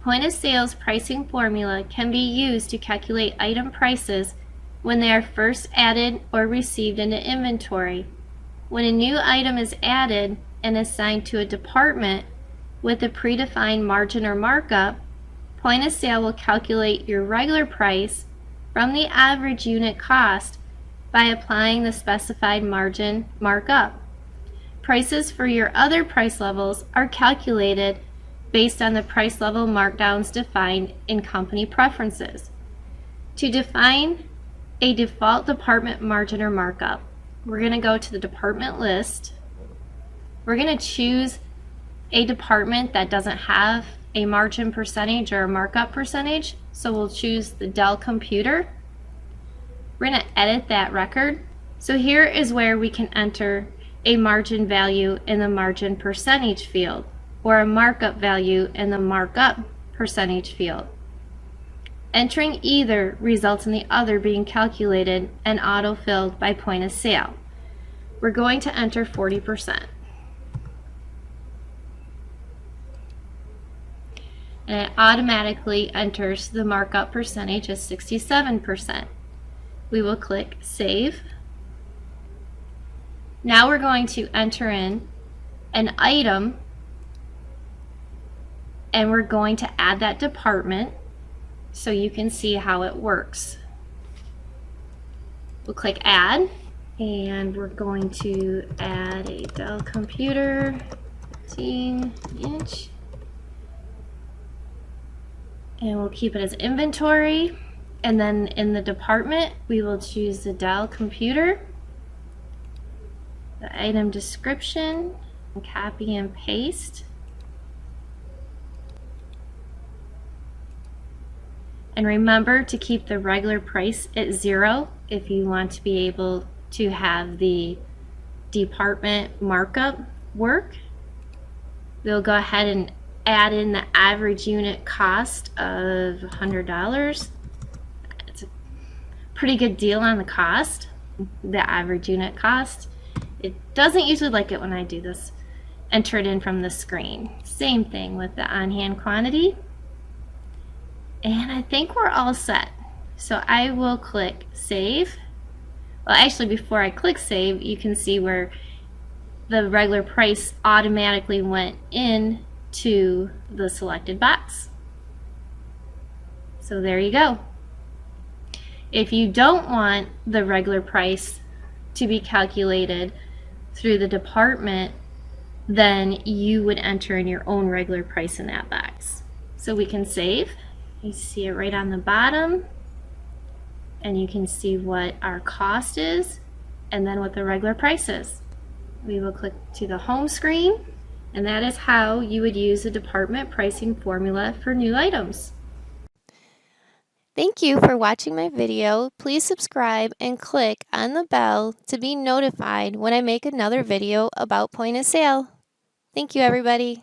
Point of sale's pricing formula can be used to calculate item prices when they are first added or received into inventory. When a new item is added and assigned to a department with a predefined margin or markup, point of sale will calculate your regular price from the average unit cost by applying the specified margin markup. Prices for your other price levels are calculated based on the price level markdowns defined in company preferences. To define a default department margin or markup, we're going to go to the department list. We're going to choose a department that doesn't have a margin percentage or a markup percentage, so we'll choose the Dell computer. We're going to edit that record. So here is where we can enter a margin value in the margin percentage field, or a markup value in the markup percentage field. Entering either results in the other being calculated and auto-filled by point of sale. We're going to enter 40%. And it automatically enters the markup percentage as 67%. We will click Save. Now we're going to enter in an item, and we're going to add that department so you can see how it works. We'll click Add, and we're going to add a Dell computer, 15-inch, and we'll keep it as inventory. And then in the department, we will choose the Dell computer, the item description, and copy and paste. And remember to keep the regular price at 0 if you want to be able to have the department markup work. We'll go ahead and add in the average unit cost of $100. It's a pretty good deal on the cost, the average unit cost. It doesn't usually like it when I do this. Enter it in from the screen. Same thing with the on-hand quantity. And I think we're all set. So I will click Save. Well, actually, before I click Save, you can see where the regular price automatically went in to the selected box. So there you go. If you don't want the regular price to be calculated through the department, then you would enter in your own regular price in that box. So we can save. You see it right on the bottom, and you can see what our cost is and then what the regular price is. We will click to the home screen, and that is how you would use the department pricing formula for new items. Thank you for watching my video. Please subscribe and click on the bell to be notified when I make another video about point of sale. Thank you, everybody.